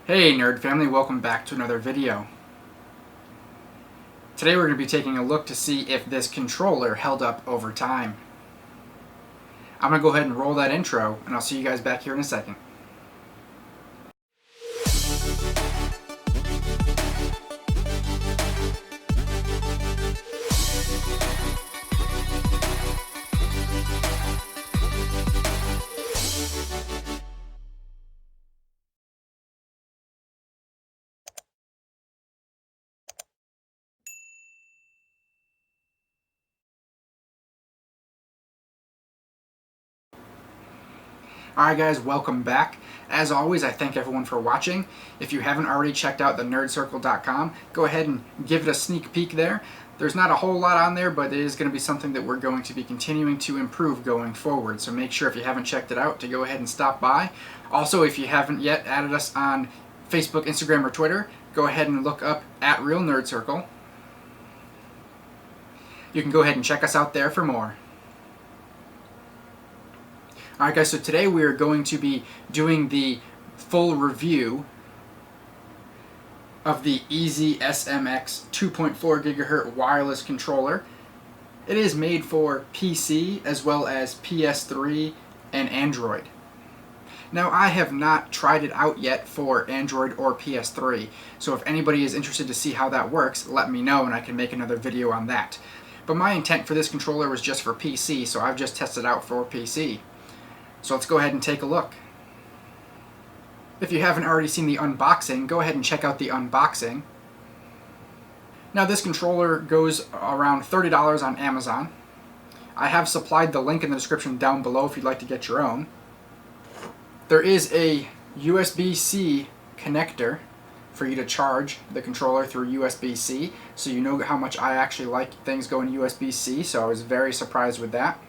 Hey nerd family, welcome back to another video. Today we're going to be taking a look to see if this controller held up over time. I'm going to go ahead and roll that intro and I'll see you guys back here in a second. Alright guys, welcome back. As always, I thank everyone for watching. If you haven't already checked out the nerdcircle.com, go ahead and give it a sneak peek there. There's not a whole lot on there, but it is going to be something that we're going to be continuing to improve going forward. So make sure if you haven't checked it out to go ahead and stop by. Also, if you haven't yet added us on Facebook, Instagram, or Twitter, go ahead and look up @RealNerdCircle. You can go ahead and check us out there for more. Alright guys, so today we are going to be doing the full review of the SMX 2.4 GHz wireless controller. It is made for PC as well as PS3 and Android. Now I have not tried it out yet for Android or PS3, so if anybody is interested to see how that works, let me know and I can make another video on that. But my intent for this controller was just for PC, so I've just tested it out for PC. So let's go ahead and take a look. If you haven't already seen the unboxing, go ahead and check out the unboxing. Now this controller goes around $30 on Amazon. I have supplied the link in the description down below if you'd like to get your own. There is a USB-C connector for you to charge the controller through USB-C, so you know how much I actually like things going USB-C, so I was very surprised with that.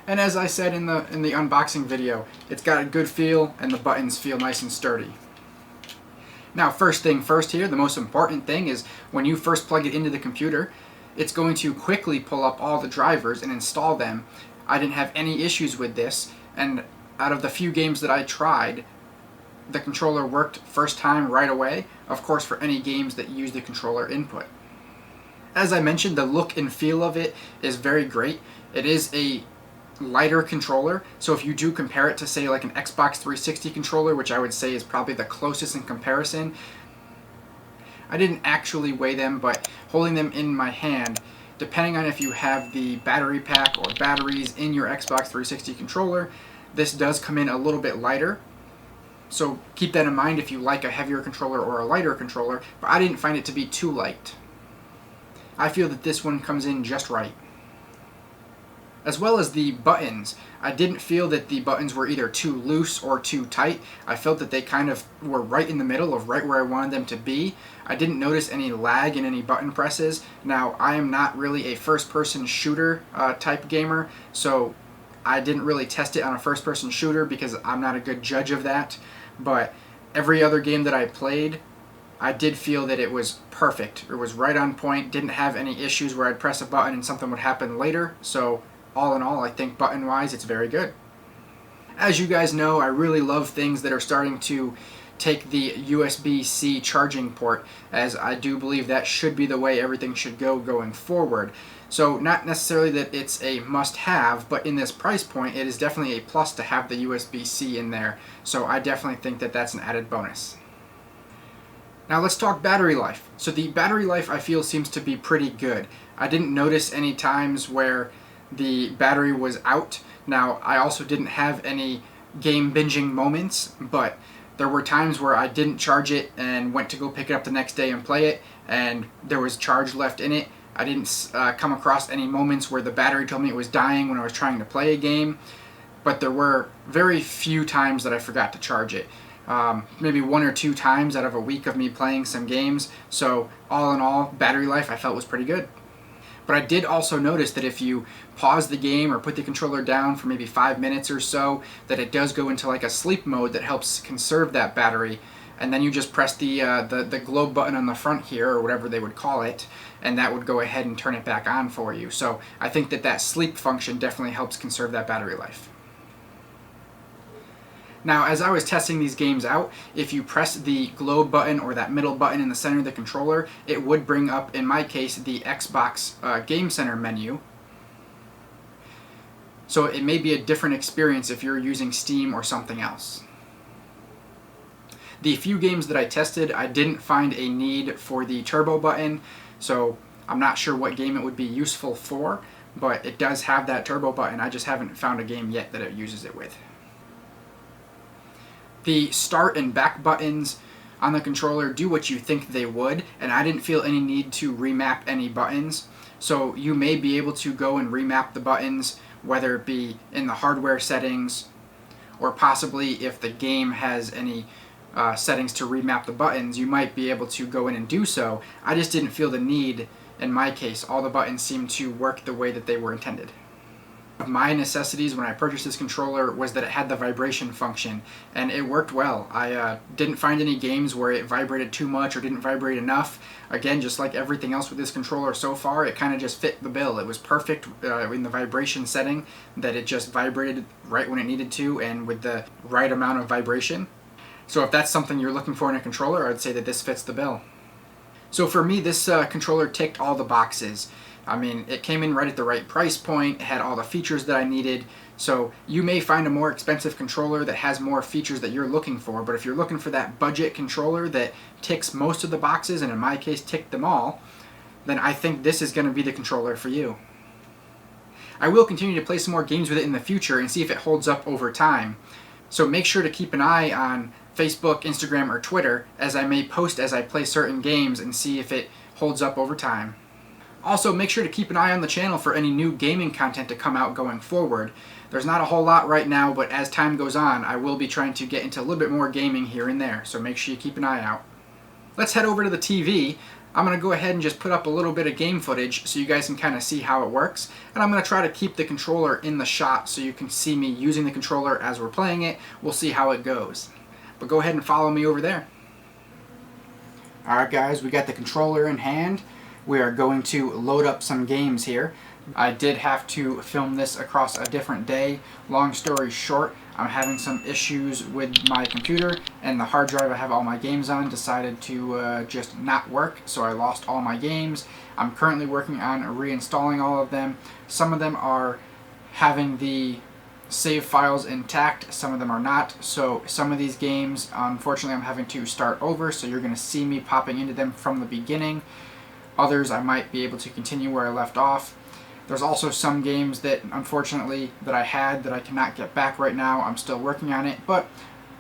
And as I said in the unboxing video, it's got a good feel and the buttons feel nice and sturdy. Now first thing first here, the most important thing is when you first plug it into the computer, it's going to quickly pull up all the drivers and install them. I didn't have any issues with this, and out of the few games that I tried, the controller worked first time right away, of course for any games that use the controller input. As I mentioned, the look and feel of it is very great. It is a lighter controller, so if you do compare it to say like an Xbox 360 controller, which I would say is probably the closest in comparison, I didn't actually weigh them, but holding them in my hand, depending on if you have the battery pack or batteries in your Xbox 360 controller, this does come in a little bit lighter. So keep that in mind if you like a heavier controller or a lighter controller, but I didn't find it to be too light. I feel that this one comes in just right. As well as the buttons, I didn't feel that the buttons were either too loose or too tight. I felt that they kind of were right in the middle of right where I wanted them to be. I didn't notice any lag in any button presses. Now, I am not really a first-person shooter type gamer, so I didn't really test it on a first-person shooter because I'm not a good judge of that. But every other game that I played, I did feel that it was perfect. It was right on point, didn't have any issues where I'd press a button and something would happen later, so all in all, I think button-wise, it's very good. As you guys know, I really love things that are starting to take the USB-C charging port, as I do believe that should be the way everything should go going forward. So not necessarily that it's a must-have, but in this price point, it is definitely a plus to have the USB-C in there. So I definitely think that that's an added bonus. Now let's talk battery life. So the battery life I feel seems to be pretty good. I didn't notice any times where the battery was out. Now, I also didn't have any game binging moments, but there were times where I didn't charge it and went to go pick it up the next day and play it, and there was charge left in it. I didn't come across any moments where the battery told me it was dying when I was trying to play a game, but there were very few times that I forgot to charge it. Maybe 1 or 2 times out of a week of me playing some games, so all in all, battery life I felt was pretty good. But I did also notice that if you pause the game or put the controller down for maybe 5 minutes or so, that it does go into like a sleep mode that helps conserve that battery. And then you just press the globe button on the front here, or whatever they would call it, and that would go ahead and turn it back on for you. So I think that sleep function definitely helps conserve that battery life. Now, as I was testing these games out, if you press the globe button or that middle button in the center of the controller, it would bring up, in my case, the Xbox Game Center menu. So it may be a different experience if you're using Steam or something else. The few games that I tested, I didn't find a need for the turbo button, so I'm not sure what game it would be useful for, but it does have that turbo button. I just haven't found a game yet that it uses it with. The start and back buttons on the controller do what you think they would, and I didn't feel any need to remap any buttons. So you may be able to go and remap the buttons, whether it be in the hardware settings, or possibly if the game has any settings to remap the buttons, you might be able to go in and do so. I just didn't feel the need in my case. All the buttons seemed to work the way that they were intended. My necessities when I purchased this controller was that it had the vibration function, and it worked well. I didn't find any games where it vibrated too much or didn't vibrate enough. Again, just like everything else with this controller so far, it kind of just fit the bill. It was perfect in the vibration setting, that it just vibrated right when it needed to and with the right amount of vibration. So if that's something you're looking for in a controller, I'd say that this fits the bill. So for me, this controller ticked all the boxes. I mean, it came in right at the right price point, it had all the features that I needed. So you may find a more expensive controller that has more features that you're looking for, but if you're looking for that budget controller that ticks most of the boxes, and in my case ticked them all, then I think this is going to be the controller for you. I will continue to play some more games with it in the future and see if it holds up over time. So make sure to keep an eye on Facebook, Instagram, or Twitter, as I may post as I play certain games and see if it holds up over time. Also, make sure to keep an eye on the channel for any new gaming content to come out going forward. There's not a whole lot right now, but as time goes on, I will be trying to get into a little bit more gaming here and there, so make sure you keep an eye out. Let's head over to the TV. I'm going to go ahead and just put up a little bit of game footage so you guys can kind of see how it works, and I'm going to try to keep the controller in the shot so you can see me using the controller as we're playing it. We'll see how it goes. But go ahead and follow me over there. Alright guys, we got the controller in hand. We are going to load up some games here. I did have to film this across a different day. Long story short, I'm having some issues with my computer, and the hard drive I have all my games on decided to just not work, so I lost all my games. I'm currently working on reinstalling all of them. Some of them are having the save files intact, some of them are not, so some of these games, unfortunately, I'm having to start over, so you're going to see me popping into them from the beginning. Others I might be able to continue where I left off. There's also some games that, unfortunately, that I had that I cannot get back right now. I'm still working on it, but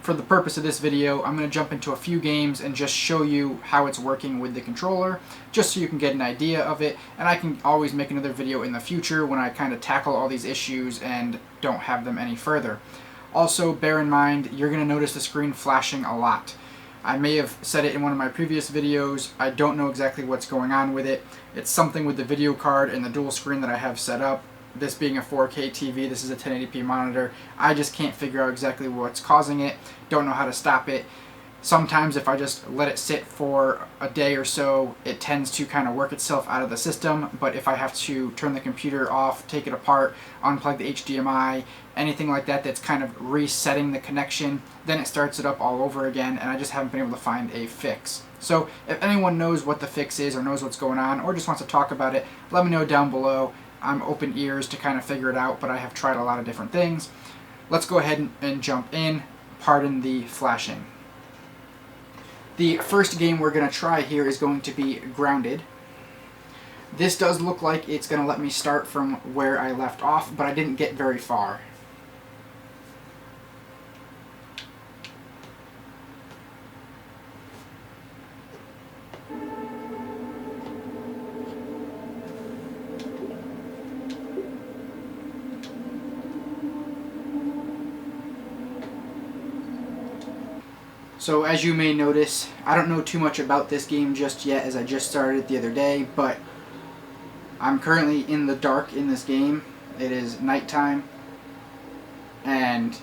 for the purpose of this video, I'm going to jump into a few games and just show you how it's working with the controller, just so you can get an idea of it, and I can always make another video in the future when I kind of tackle all these issues and don't have them any further. Also, bear in mind, you're going to notice the screen flashing a lot. I may have said it in one of my previous videos. I don't know exactly what's going on with it. It's something with the video card and the dual screen that I have set up. This being a 4K TV, this is a 1080p monitor. I just can't figure out exactly what's causing it. Don't know how to stop it. Sometimes if I just let it sit for a day or so, it tends to kind of work itself out of the system, but if I have to turn the computer off, take it apart, unplug the HDMI, anything like that that's kind of resetting the connection, then it starts it up all over again, and I just haven't been able to find a fix. So if anyone knows what the fix is or knows what's going on or just wants to talk about it, let me know down below. I'm open ears to kind of figure it out, but I have tried a lot of different things. Let's go ahead and jump in. Pardon the flashing. The first game we're going to try here is going to be Grounded. This does look like it's going to let me start from where I left off, but I didn't get very far. So as you may notice, I don't know too much about this game just yet, as I just started it the other day, but I'm currently in the dark in this game. It is nighttime, and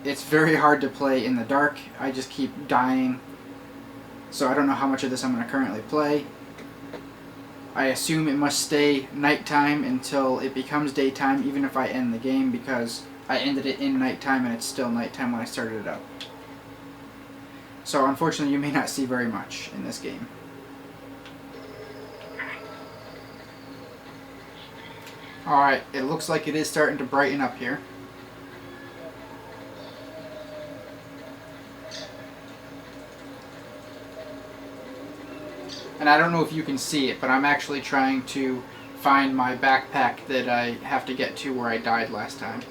it's very hard to play in the dark. I just keep dying, so I don't know how much of this I'm going to currently play. I assume it must stay nighttime until it becomes daytime, even if I end the game, because I ended it in nighttime and it's still nighttime when I started it up. So unfortunately you may not see very much in this game. Alright, it looks like it is starting to brighten up here. And I don't know if you can see it, but I'm actually trying to find my backpack that I have to get to where I died last time.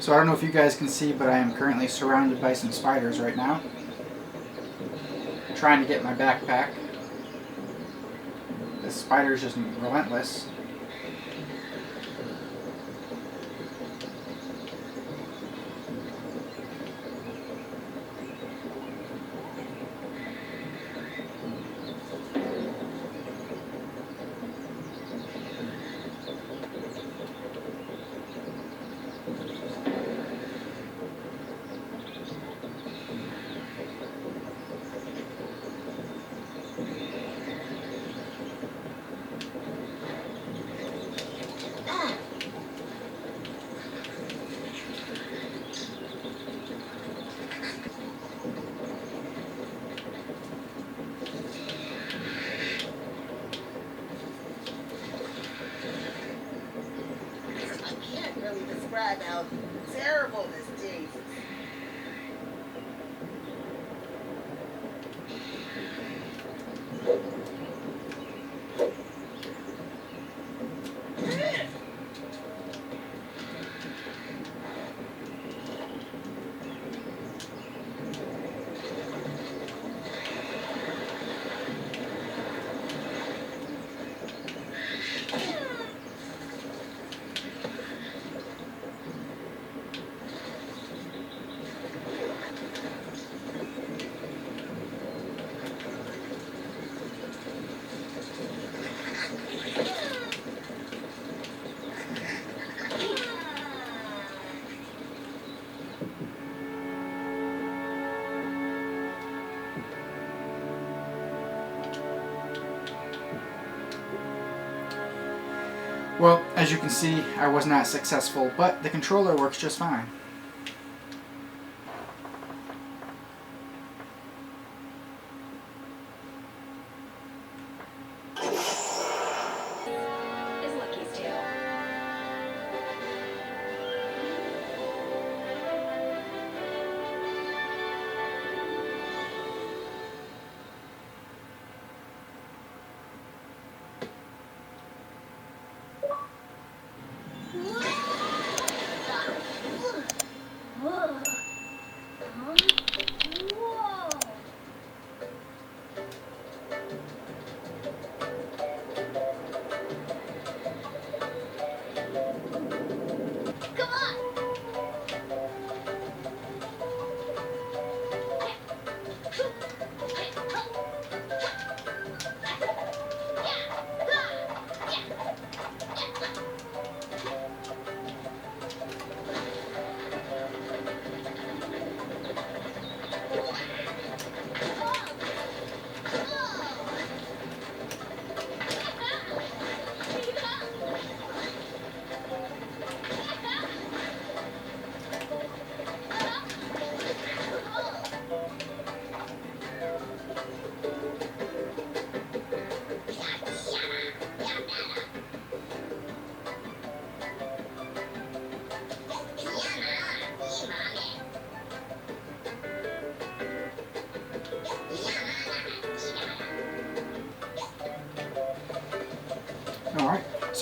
So I don't know if you guys can see, but I am currently surrounded by some spiders right now. Trying to get my backpack. The spider's just relentless. Describe how terrible this tastes. Well, as you can see, I was not successful, but the controller works just fine.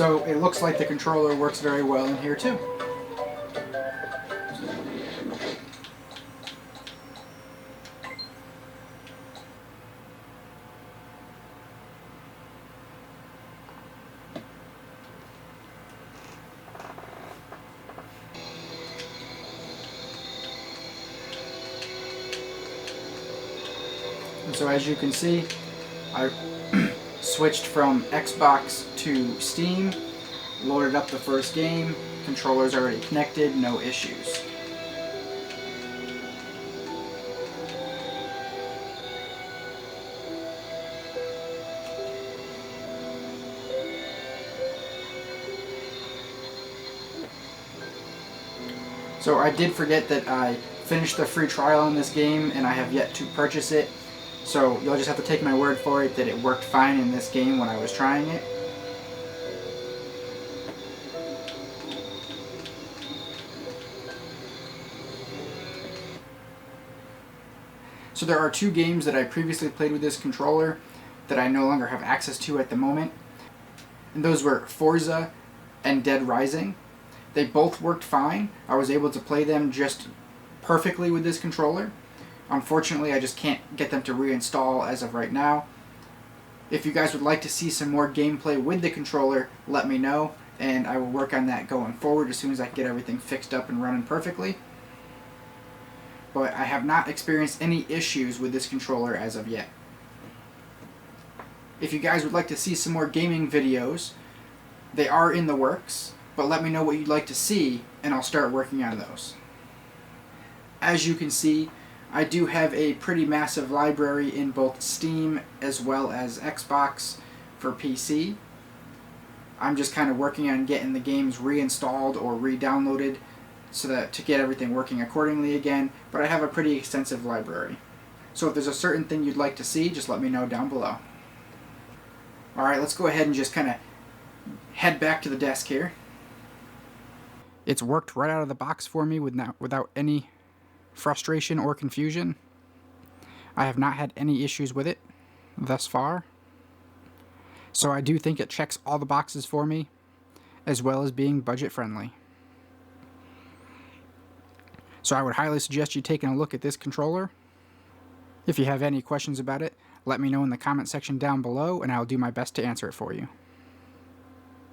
So it looks like the controller works very well in here too. And so as you can see, I switched from Xbox to Steam, loaded up the first game, controller's already connected, no issues. So I did forget that I finished the free trial on this game and I have yet to purchase it. So you'll just have to take my word for it that it worked fine in this game when I was trying it. So there are 2 games that I previously played with this controller that I no longer have access to at the moment. And those were Forza and Dead Rising. They both worked fine. I was able to play them just perfectly with this controller. Unfortunately, I just can't get them to reinstall as of right now. If you guys would like to see some more gameplay with the controller, let me know, and I will work on that going forward as soon as I can get everything fixed up and running perfectly. But I have not experienced any issues with this controller as of yet. If you guys would like to see some more gaming videos, they are in the works, but let me know what you'd like to see, and I'll start working on those. As you can see, I do have a pretty massive library in both Steam as well as Xbox for PC. I'm just kind of working on getting the games reinstalled or re-downloaded so that to get everything working accordingly again, but I have a pretty extensive library. So if there's a certain thing you'd like to see, just let me know down below. Alright, let's go ahead and just kind of head back to the desk here. It's worked right out of the box for me without any frustration or confusion. I have not had any issues with it thus far. So I do think it checks all the boxes for me, as well as being budget friendly. So I would highly suggest you taking a look at this controller. If you have any questions about it, let me know in the comment section down below and I'll do my best to answer it for you.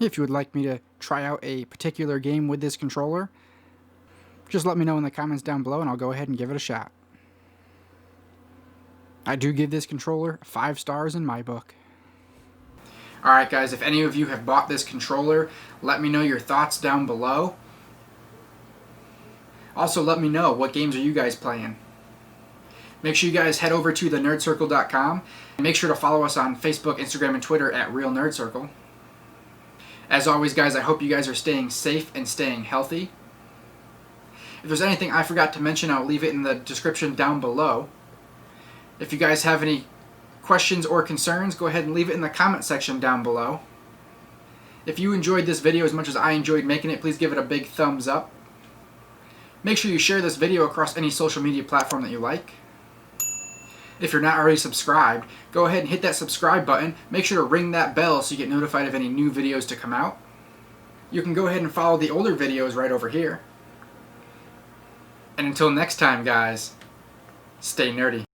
If you would like me to try out a particular game with this controller, just let me know in the comments down below and I'll go ahead and give it a shot. I do give this controller 5 stars in my book. Alright guys, if any of you have bought this controller, let me know your thoughts down below. Also let me know, what games are you guys playing? Make sure you guys head over to thenerdcircle.com and make sure to follow us on Facebook, Instagram, and Twitter at Real Nerd Circle. As always guys, I hope you guys are staying safe and staying healthy. If there's anything I forgot to mention, I'll leave it in the description down below. If you guys have any questions or concerns, go ahead and leave it in the comment section down below. If you enjoyed this video as much as I enjoyed making it, please give it a big thumbs up. Make sure you share this video across any social media platform that you like. If you're not already subscribed, go ahead and hit that subscribe button. Make sure to ring that bell so you get notified of any new videos to come out. You can go ahead and follow the older videos right over here. And until next time, guys, stay nerdy.